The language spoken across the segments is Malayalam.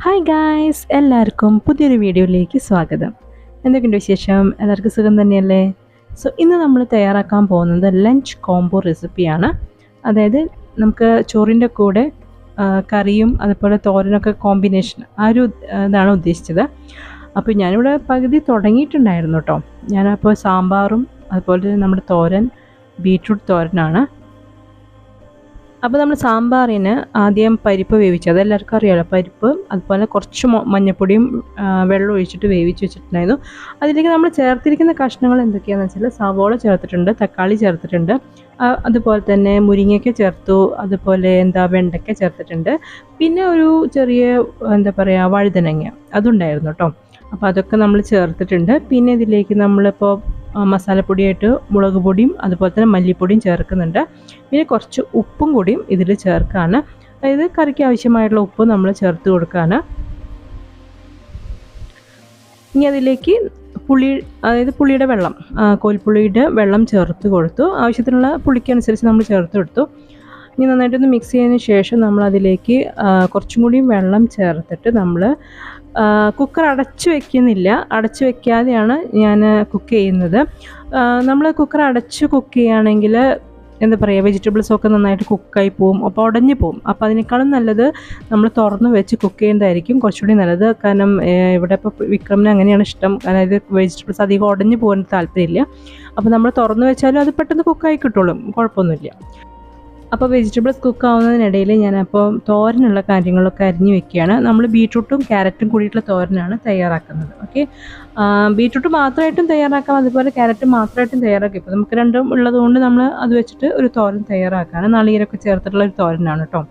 ഹായ് ഗായ്സ്, എല്ലാവർക്കും പുതിയൊരു വീഡിയോയിലേക്ക് സ്വാഗതം. എന്തൊക്കെയുണ്ട് വിശേഷം? എല്ലാവർക്കും സുഖം തന്നെയല്ലേ? ഇന്ന് നമ്മൾ തയ്യാറാക്കാൻ പോകുന്നത് ലഞ്ച് കോംബോ റെസിപ്പിയാണ്. അതായത് നമുക്ക് ചോറിൻ്റെ കൂടെ കറിയും അതുപോലെ തോരനൊക്കെ കോമ്പിനേഷൻ ഇതാണ് ഉദ്ദേശിച്ചത്. അപ്പോൾ ഞാനിവിടെ പകുതി തുടങ്ങിയിട്ടുണ്ടായിരുന്നു കേട്ടോ. ഞാനപ്പോൾ സാമ്പാറും അതുപോലെ നമ്മുടെ തോരൻ ബീട്രൂട്ട് തോരനാണ്. അപ്പോൾ നമ്മൾ സാമ്പാറിന് ആദ്യം പരിപ്പ് വേവിച്ചു, അതെല്ലാവർക്കും അറിയാമല്ലോ. പരിപ്പ് അതുപോലെ കുറച്ച് മഞ്ഞൾപ്പൊടിയും വെള്ളം ഒഴിച്ചിട്ട് വേവിച്ച് വെച്ചിട്ടുണ്ടായിരുന്നു. അതിലേക്ക് നമ്മൾ ചേർത്തിരിക്കുന്ന കഷ്ണങ്ങൾ എന്തൊക്കെയാണെന്ന് വെച്ചാൽ സവോള ചേർത്തിട്ടുണ്ട്, തക്കാളി ചേർത്തിട്ടുണ്ട്, അതുപോലെ തന്നെ മുരിങ്ങയ്ക്ക ചേർത്തു, അതുപോലെ വെണ്ടയ്ക്ക ചേർത്തിട്ടുണ്ട്, പിന്നെ ഒരു ചെറിയ വഴുതനങ്ങ അതുണ്ടായിരുന്നു കേട്ടോ. അപ്പോൾ അതൊക്കെ നമ്മൾ ചേർത്തിട്ടുണ്ട്. പിന്നെ ഇതിലേക്ക് നമ്മളിപ്പോൾ മസാലപ്പൊടിയായിട്ട് മുളക് പൊടിയും അതുപോലെ തന്നെ മല്ലിപ്പൊടിയും ചേർക്കുന്നുണ്ട്. പിന്നെ കുറച്ച് ഉപ്പും കൂടിയും ഇതിൽ ചേർക്കാണ്. അതായത് കറിക്ക് ആവശ്യമായിട്ടുള്ള ഉപ്പ് നമ്മൾ ചേർത്ത് കൊടുക്കുകയാണ്. ഇനി അതിലേക്ക് പുളിയുടെ വെള്ളം, കോൽപ്പുളിയുടെ വെള്ളം ചേർത്ത് കൊടുത്തു. ആവശ്യത്തിനുള്ള പുളിക്കനുസരിച്ച് നമ്മൾ ചേർത്ത് കൊടുത്തു. ഇനി നന്നായിട്ടൊന്ന് മിക്സ് ചെയ്തതിന് ശേഷം നമ്മൾ അതിലേക്ക് കുറച്ചും കൂടി വെള്ളം ചേർത്തിട്ട് നമ്മൾ കുക്കർ അടച്ചു വയ്ക്കുന്നില്ല, അടച്ചു വയ്ക്കാതെയാണ് ഞാൻ കുക്ക് ചെയ്യുന്നത്. നമ്മൾ കുക്കർ അടച്ച് കുക്ക് ചെയ്യുകയാണെങ്കിൽ വെജിറ്റബിൾസൊക്കെ നന്നായിട്ട് കുക്കായി പോവും, അപ്പോൾ ഉടഞ്ഞു പോവും. അപ്പോൾ അതിനേക്കാളും നല്ലത് നമ്മൾ തുറന്ന് വെച്ച് കുക്ക് ചെയ്യുന്നതായിരിക്കും കുറച്ചുകൂടി നല്ലത്. കാരണം ഇവിടെ ഇപ്പോൾ വിക്രമിന് അങ്ങനെയാണ് ഇഷ്ടം. അതായത് വെജിറ്റബിൾസ് അധികം ഉടഞ്ഞു പോകാൻ താല്പര്യമില്ല. അപ്പോൾ നമ്മൾ തുറന്ന് വെച്ചാലും അത് പെട്ടെന്ന് കുക്കായി കിട്ടുള്ളൂ, കുഴപ്പമൊന്നുമില്ല. അപ്പോൾ വെജിറ്റബിൾസ് കുക്കാവുന്നതിനിടയിൽ ഞാനപ്പോൾ തോരനുള്ള കാര്യങ്ങളൊക്കെ അരിഞ്ഞ് വെക്കുകയാണ്. നമ്മൾ ബീട്രൂട്ടും ക്യാരറ്റും കൂടിയിട്ടുള്ള തോരനാണ് തയ്യാറാക്കുന്നത്. ഓക്കെ, ബീട്രൂട്ട് മാത്രമായിട്ടും തയ്യാറാക്കാം, അതുപോലെ ക്യാരറ്റ് മാത്രമായിട്ടും തയ്യാറാക്കാം. ഇപ്പോൾ നമുക്ക് രണ്ടും ഉള്ളതുകൊണ്ട് നമ്മൾ അത് വെച്ചിട്ട് ഒരു തോരൻ തയ്യാറാക്കുകയാണ്. നാളികേരമൊക്കെ ചേർത്തിട്ടുള്ള ഒരു തോരനാണ് കേട്ടോ.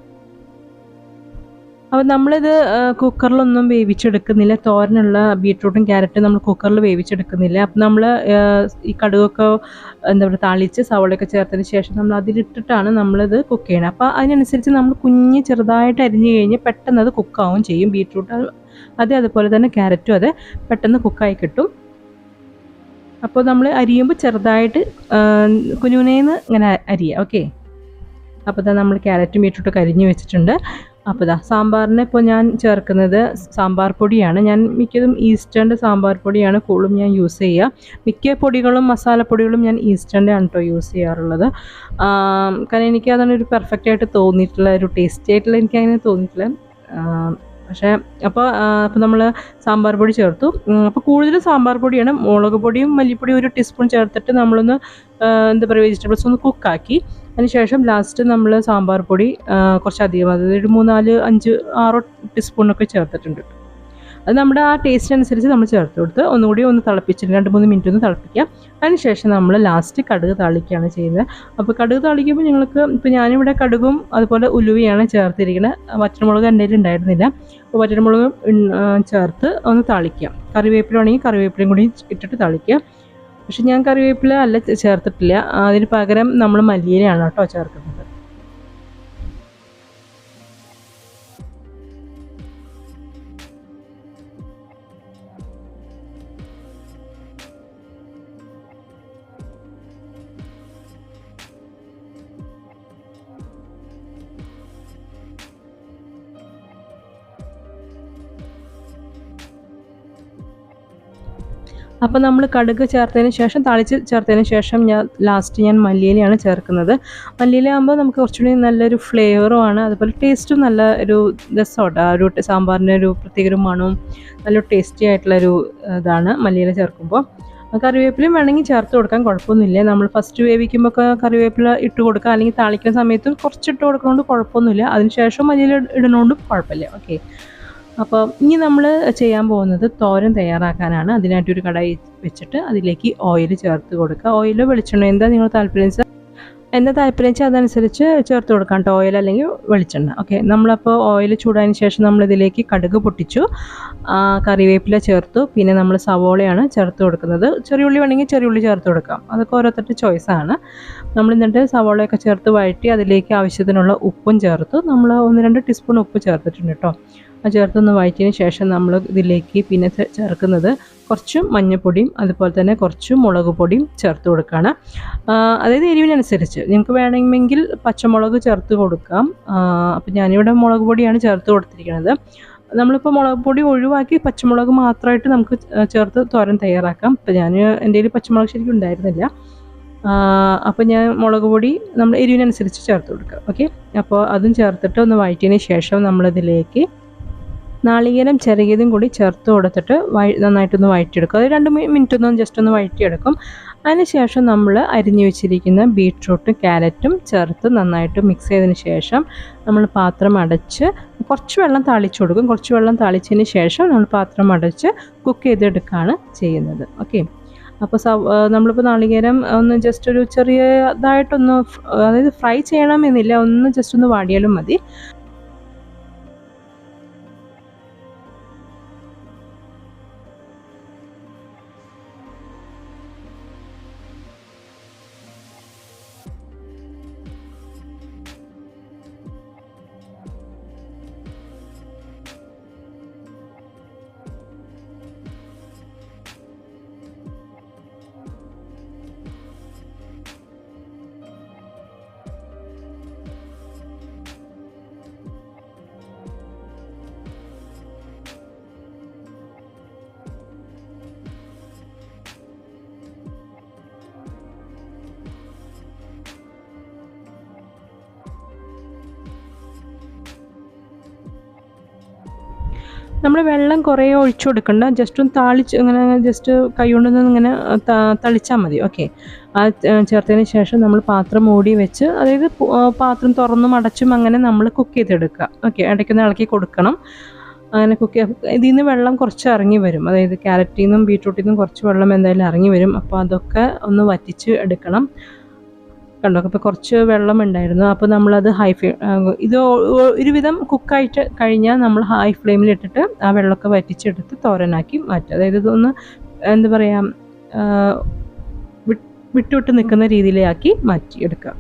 അപ്പോൾ നമ്മളിത് കുക്കറിലൊന്നും വേവിച്ചെടുക്കുന്നില്ല. തോരനുള്ള ബീട്രൂട്ടും ക്യാരറ്റും നമ്മൾ കുക്കറിൽ വേവിച്ചെടുക്കുന്നില്ല. അപ്പം നമ്മൾ ഈ കടുകൊക്കെ താളിച്ച് സവോളയൊക്കെ ചേർത്തതിന് ശേഷം നമ്മൾ അതിലിട്ടിട്ടാണ് നമ്മളിത് കുക്ക് ചെയ്യണം. അപ്പോൾ അതിനനുസരിച്ച് നമ്മൾ ചെറുതായിട്ട് അരിഞ്ഞ് കഴിഞ്ഞ് പെട്ടെന്ന് അത് കുക്കാവും ചെയ്യും. ബീട്രൂട്ട് അതുപോലെ തന്നെ ക്യാരറ്റും പെട്ടെന്ന് കുക്കായി കിട്ടും. അപ്പോൾ നമ്മൾ അരിയുമ്പോൾ ചെറുതായിട്ട് കുനുകുനേന്ന് ഇങ്ങനെ അരിയുക. ഓക്കെ, അപ്പോൾ നമ്മൾ ക്യാരറ്റും ബീട്രൂട്ടൊക്കെ അരിഞ്ഞ് വെച്ചിട്ടുണ്ട്. അപ്പോൾ സാമ്പാറിന് ഇപ്പോൾ ഞാൻ ചേർക്കുന്നത് സാമ്പാർ പൊടിയാണ്. ഞാൻ മിക്കതും ഈസ്റ്റേണിൻ്റെ സാമ്പാർ പൊടിയാണ് കൂടുതലും ഞാൻ യൂസ് ചെയ്യുക. മിക്ക പൊടികളും മസാലപ്പൊടികളും ഞാൻ ഈസ്റ്റേണിൻ്റെ ആണ് കേട്ടോ യൂസ് ചെയ്യാറുള്ളത്. കാരണം എനിക്ക് അതാണ് ഒരു പെർഫെക്റ്റ് ആയിട്ട് തോന്നിയിട്ടുള്ള, ഒരു ടേസ്റ്റി ആയിട്ടുള്ള എനിക്ക് അങ്ങനെ തോന്നിയിട്ടില്ല. പക്ഷേ അപ്പോൾ നമ്മൾ സാമ്പാർ പൊടി ചേർത്തു. അപ്പോൾ കൂടുതലും സാമ്പാർ പൊടിയാണ്. മുളക് പൊടിയും മല്ലിപ്പൊടിയും 1 ടീസ്പൂൺ ചേർത്തിട്ട് നമ്മളൊന്ന് വെജിറ്റബിൾസ് ഒന്ന് കുക്കാക്കി. അതിനുശേഷം ലാസ്റ്റ് നമ്മൾ സാമ്പാർ പൊടി കുറച്ചധികം, അതായത് 3, 4, 5, 6 ടീസ്പൂണൊക്കെ ചേർത്തിട്ടുണ്ട്. അത് നമ്മുടെ ആ ടേസ്റ്റ് അനുസരിച്ച് നമ്മൾ ചേർത്ത് കൊടുത്ത് ഒന്നുകൂടി ഒന്ന് തിളപ്പിച്ചിട്ട് 2-3 മിനിറ്റ് ഒന്ന് തിളപ്പിക്കാം. അതിനുശേഷം നമ്മൾ ലാസ്റ്റ് കടുക് താളിക്കുകയാണ് ചെയ്യുന്നത്. അപ്പോൾ കടുക് താളിക്കുമ്പോൾ ഇപ്പോൾ ഞാനിവിടെ കടുകും അതുപോലെ ഉലുവയാണ് ചേർത്തിരിക്കുന്നത്. വറ്റൽമുളക് എൻ്റെ കയ്യിൽ ഉണ്ടായിരുന്നില്ല. അപ്പോൾ വറ്റൽമുളക് ചേർത്ത് ഒന്ന് താളിക്കാം. കറിവേപ്പില ആണെങ്കിൽ കറിവേപ്പിലയും കൂടി ഇട്ടിട്ട് താളിക്കുക. പക്ഷെ ഞാൻ കറിവേപ്പില അല്ല ചേർത്തിട്ടില്ല, അതിന് പകരം നമ്മൾ മല്ലിയിലയാണ് കേട്ടോ ചേർക്കുന്നത്. അപ്പോൾ നമ്മൾ കടുക് ചേർത്തതിന് ശേഷം ചേർത്തതിന് ശേഷം ലാസ്റ്റ് ഞാൻ മല്ലിയിലയാണ് ചേർക്കുന്നത്. മല്ലിയില ആകുമ്പോൾ നമുക്ക് കുറച്ചുകൂടി നല്ലൊരു ഫ്ലേവറുമാണ്, അതുപോലെ ടേസ്റ്റും നല്ല ഒരു രസമുണ്ട്. ആ ഒരു സാമ്പാറിൻ്റെ ഒരു പ്രത്യേക ഒരു മണവും നല്ലൊരു ടേസ്റ്റി ആയിട്ടുള്ളൊരു ഇതാണ് മല്ലിയില ചേർക്കുമ്പോൾ. കറിവേപ്പിലയും വേണമെങ്കിൽ ചേർത്ത് കൊടുക്കാൻ കുഴപ്പമൊന്നുമില്ല. നമ്മൾ ഫസ്റ്റ് വേവിക്കുമ്പോൾ കറിവേപ്പില ഇട്ട് കൊടുക്കുക, അല്ലെങ്കിൽ താളിക്കുന്ന സമയത്ത് കുറച്ചിട്ട് കൊടുക്കുന്നതുകൊണ്ട് കുഴപ്പമൊന്നുമില്ല. അതിനുശേഷം മല്ലിയില ഇടുന്നതുകൊണ്ടും കുഴപ്പമില്ല. ഓക്കെ, അപ്പോൾ ഇനി നമ്മൾ ചെയ്യാൻ പോകുന്നത് തോരൻ തയ്യാറാക്കാനാണ്. അതിനായിട്ടൊരു കടായി വെച്ചിട്ട് അതിലേക്ക് ഓയിൽ ചേർത്ത് കൊടുക്കുക. ഓയിലോ വെളിച്ചെണ്ണ എന്താ നിങ്ങൾ താല്പര്യം വെച്ചാൽ അതനുസരിച്ച് ചേർത്ത് കൊടുക്കാം കേട്ടോ, ഓയിൽ അല്ലെങ്കിൽ വെളിച്ചെണ്ണ. ഓക്കെ, നമ്മളപ്പോൾ ഓയിൽ ചൂടായതിന് ശേഷം നമ്മളിതിലേക്ക് കടുക് പൊട്ടിച്ചു, കറിവേപ്പില ചേർത്തു, പിന്നെ നമ്മൾ സവോളയാണ് ചേർത്ത് കൊടുക്കുന്നത്. ചെറിയുള്ളി വേണമെങ്കിൽ ചെറിയുള്ളി ചേർത്ത് കൊടുക്കാം, അതൊക്കെ ഓരോരുത്തരുടെ ചോയ്സാണ്. നമ്മൾ എന്നിട്ട് സവോളയൊക്കെ ചേർത്ത് വഴറ്റി അതിലേക്ക് ആവശ്യത്തിനുള്ള ഉപ്പും ചേർത്തു. നമ്മൾ 1-2 ടീസ്പൂൺ ഉപ്പ് ചേർത്തിട്ടുണ്ട് കേട്ടോ. ചേർത്തൊന്ന് വഴറ്റിയതിന് ശേഷം നമ്മൾ ഇതിലേക്ക് പിന്നെ ചേർക്കുന്നത് കുറച്ച് മഞ്ഞൾപ്പൊടിയും അതുപോലെ തന്നെ കുറച്ച് മുളക് പൊടിയും ചേർത്ത് കൊടുക്കുകയാണ്. അതായത് എരിവിനനുസരിച്ച് നിങ്ങൾക്ക് വേണമെങ്കിൽ പച്ചമുളക് ചേർത്ത് കൊടുക്കാം. അപ്പോൾ ഞാനിവിടെ മുളക് പൊടിയാണ് ചേർത്ത് കൊടുത്തിരിക്കുന്നത്. നമ്മളിപ്പോൾ മുളക് പൊടി ഒഴിവാക്കി പച്ചമുളക് മാത്രമായിട്ട് നമുക്ക് ചേർത്ത് തോരൻ തയ്യാറാക്കാം. ഇപ്പം ഞാൻ എൻ്റെ കയ്യിൽ പച്ചമുളക് ശരിക്കും ഉണ്ടായിരുന്നില്ല. അപ്പോൾ ഞാൻ മുളക് പൊടി നമ്മൾ എരിവിനനുസരിച്ച് ചേർത്ത് കൊടുക്കുക. ഓക്കെ, അപ്പോൾ അതും ചേർത്തിട്ട് ഒന്ന് വഴറ്റിയതിന് ശേഷം നമ്മളിതിലേക്ക് നാളികേരം ചിരകിയതും കൂടി ചേർത്ത് കൊടുത്തിട്ട് നന്നായിട്ടൊന്ന് വഴറ്റിയെടുക്കും. അത് 2 മിനിറ്റ് ഒന്ന് ജസ്റ്റ് ഒന്ന് വഴറ്റിയെടുക്കും. അതിനുശേഷം നമ്മൾ അരിഞ്ഞു വെച്ചിരിക്കുന്ന ബീട്രൂട്ടും ക്യാരറ്റും ചേർത്ത് നന്നായിട്ട് മിക്സ് ചെയ്തതിന് ശേഷം നമ്മൾ പാത്രം അടച്ച് കുറച്ച് വെള്ളം താളിച്ചു കൊടുക്കും. കുറച്ച് വെള്ളം താളിച്ചതിന് ശേഷം നമ്മൾ പാത്രം അടച്ച് കുക്ക് ചെയ്തെടുക്കുകയാണ് ചെയ്യുന്നത്. ഓക്കെ, അപ്പോൾ നമ്മളിപ്പോൾ നാളികേരം ഒന്ന് ജസ്റ്റ് ഒരു ചെറിയതായിട്ടൊന്ന് അതായത് ഫ്രൈ ചെയ്യണമെന്നില്ല, ഒന്ന് ജസ്റ്റ് ഒന്ന് വാടിയാലും മതി. നമ്മൾ വെള്ളം കുറേ ഒഴിച്ചു കൊടുക്കണ്ട, ജസ്റ്റ് ഒന്ന് താളിച്ച് ഇങ്ങനെ ജസ്റ്റ് കൈ കൊണ്ടൊന്ന് ഇങ്ങനെ തളിച്ചാൽ മതി. ഓക്കെ, അത് ചേർത്തതിന് ശേഷം നമ്മൾ പാത്രം മൂടി വെച്ച്, അതായത് പാത്രം തുറന്നും അടച്ചും അങ്ങനെ നമ്മൾ കുക്ക് ചെയ്തെടുക്കുക. ഓക്കെ, ഇടയ്ക്കൊന്ന് ഇളക്കി കൊടുക്കണം. അങ്ങനെ കുക്ക് ഇതിൽ നിന്ന് വെള്ളം കുറച്ച് ഇറങ്ങി വരും, അതായത് ക്യാരറ്റിൽ നിന്നും ബീട്രൂട്ടിൽ നിന്നും കുറച്ച് വെള്ളം എന്തായാലും ഇറങ്ങി വരും. അപ്പോൾ അതൊക്കെ ഒന്ന് വറ്റിച്ച് എടുക്കണം. കണ്ടോ, അപ്പോൾ കുറച്ച് വെള്ളം ഉണ്ടായിരുന്നു. അപ്പോൾ നമ്മളത് ഇത് ഒരുവിധം കുക്കായിട്ട് കഴിഞ്ഞാൽ നമ്മൾ ഹൈ ഫ്ലെയിമിൽ ഇട്ടിട്ട് ആ വെള്ളമൊക്കെ വറ്റിച്ചെടുത്ത് തോരനാക്കി മാറ്റുക. അതായത് ഇതൊന്ന് എന്താ പറയുക, വിട്ടുവിട്ട് നിൽക്കുന്ന രീതിയിലാക്കി മാറ്റിയെടുക്കുക.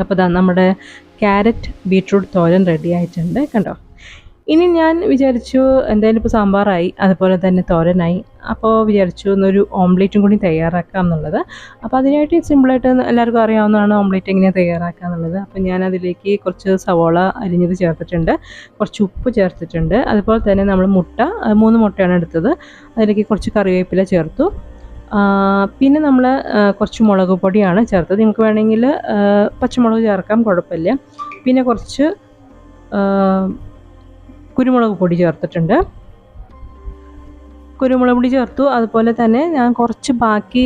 അപ്പോൾ ഇതാ നമ്മുടെ ക്യാരറ്റ് ബീട്രൂട്ട് തോരൻ റെഡി ആയിട്ടുണ്ട്. കണ്ടോ, ഇനി ഞാൻ വിചാരിച്ചു എന്തായാലും ഇപ്പോൾ സാമ്പാറായി, അതുപോലെ തന്നെ തോരനായി, അപ്പോൾ വിചാരിച്ചു എന്നൊരു ഓംലേറ്റും കൂടി തയ്യാറാക്കാം എന്നുള്ളത്. അപ്പോൾ അതിനായിട്ട് സിമ്പിളായിട്ട് എല്ലാവർക്കും അറിയാവുന്നതാണ് ഓംലേറ്റ് എങ്ങനെയാണ് തയ്യാറാക്കുക എന്നുള്ളത്. അപ്പോൾ ഞാൻ അതിലേക്ക് കുറച്ച് സവോള അരിഞ്ഞത് ചേർത്തിട്ടുണ്ട്, കുറച്ച് ഉപ്പ് ചേർത്തിട്ടുണ്ട്, അതുപോലെ തന്നെ നമ്മൾ 3 മുട്ടയാണ് എടുത്തത്. അതിലേക്ക് കുറച്ച് കറിവേപ്പില ചേർത്തു. പിന്നെ നമ്മൾ കുറച്ച് മുളക് പൊടിയാണ് ചേർത്തത്. നിങ്ങൾക്ക് വേണമെങ്കിൽ പച്ചമുളക് ചേർക്കാം, കുഴപ്പമില്ല. പിന്നെ കുറച്ച് കുരുമുളക് പൊടി ചേർത്തിട്ടുണ്ട്. കുരുമുളക് പൊടി ചേർത്തു. അതുപോലെ തന്നെ ഞാൻ കുറച്ച് ബാക്കി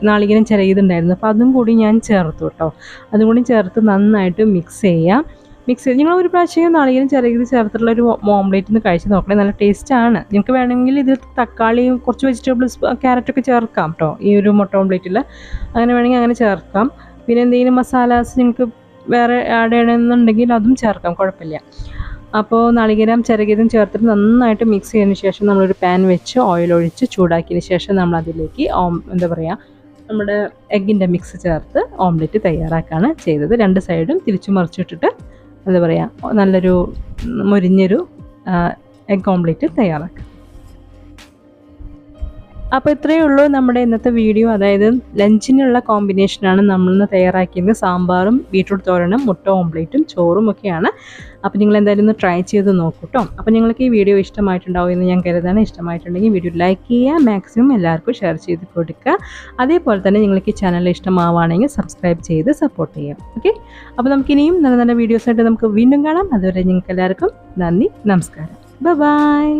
നാളികേരം ചിരകിയതുണ്ടായിരുന്നു, അപ്പോൾ അതും കൂടി ഞാൻ ചേർത്തു കേട്ടോ. അതും കൂടി ചേർത്ത് നന്നായിട്ട് മിക്സ് ചെയ്യാം. മിക്സ് ചെയ്ത് നിങ്ങൾ ഒരു പ്രാവശ്യം നാളികേരം ചിരകിയത് ചേർത്തിട്ടുള്ള ഒരു ഓംലേറ്റ് ഒന്ന് കഴിച്ച് നോക്കണേ, നല്ല ടേസ്റ്റാണ്. നിങ്ങൾക്ക് വേണമെങ്കിൽ ഇതിൽ തക്കാളിയും കുറച്ച് വെജിറ്റബിൾസ് ക്യാരറ്റൊക്കെ ചേർക്കാം കേട്ടോ, ഈ ഒരു മുട്ട ഓംലേറ്റിൽ. അങ്ങനെ വേണമെങ്കിൽ അങ്ങനെ ചേർക്കാം. പിന്നെ എന്തെങ്കിലും മസാലാസ് നിങ്ങൾക്ക് വേറെ ആഡ് ചെയ്യണമെന്നുണ്ടെങ്കിൽ അതും ചേർക്കാം, കുഴപ്പമില്ല. അപ്പോൾ നാളികേരം ചിരകിയതും ചേർത്തിട്ട് നന്നായിട്ട് മിക്സ് ചെയ്തതിന് ശേഷം നമ്മളൊരു പാൻ വെച്ച് ഓയിൽ ഒഴിച്ച് ചൂടാക്കിയതിന് ശേഷം നമ്മൾ അതിലേക്ക് എന്താ പറയുക, നമ്മുടെ എഗ്ഗിൻ്റെ മിക്സ് ചേർത്ത് ഓംലെറ്റ് തയ്യാറാക്കുകയാണ് ചെയ്തത്. 2 സൈഡും തിരിച്ചു മറിച്ചിട്ടിട്ട് എന്താ പറയുക, നല്ലൊരു മൊരിഞ്ഞൊരു എഗ് ഓംലെറ്റ് തയ്യാറാക്കുക. അപ്പോൾ ഇത്രയേ ഉള്ളൂ നമ്മുടെ ഇന്നത്തെ വീഡിയോ. അതായത് ലഞ്ചിനുള്ള കോമ്പിനേഷനാണ് നമ്മളിന്ന് തയ്യാറാക്കിയത്. സാമ്പാറും ബീട്രൂട്ട് തോരനും മുട്ട ഓംപ്ലേറ്റും ചോറും ഒക്കെയാണ്. അപ്പോൾ നിങ്ങൾ എന്തായാലും ഒന്ന് ട്രൈ ചെയ്ത് നോക്കൂ കേട്ടോ. അപ്പോൾ നിങ്ങൾക്ക് ഈ വീഡിയോ ഇഷ്ടമായിട്ടുണ്ടാവും എന്ന് ഞാൻ കരുതാണ്. ഇഷ്ടമായിട്ടുണ്ടെങ്കിൽ വീഡിയോ ലൈക്ക് ചെയ്യുക, മാക്സിമം എല്ലാവർക്കും ഷെയർ ചെയ്ത് കൊടുക്കുക. അതേപോലെ തന്നെ നിങ്ങൾക്ക് ഈ ചാനൽ ഇഷ്ടമാവുകയാണെങ്കിൽ സബ്സ്ക്രൈബ് ചെയ്ത് സപ്പോർട്ട് ചെയ്യാം. ഓക്കെ, അപ്പോൾ നമുക്കിനിയും നല്ല നല്ല വീഡിയോസായിട്ട് നമുക്ക് വീണ്ടും കാണാം. അതുവരെ നിങ്ങൾക്ക് എല്ലാവർക്കും നന്ദി, നമസ്കാരം, ബൈ.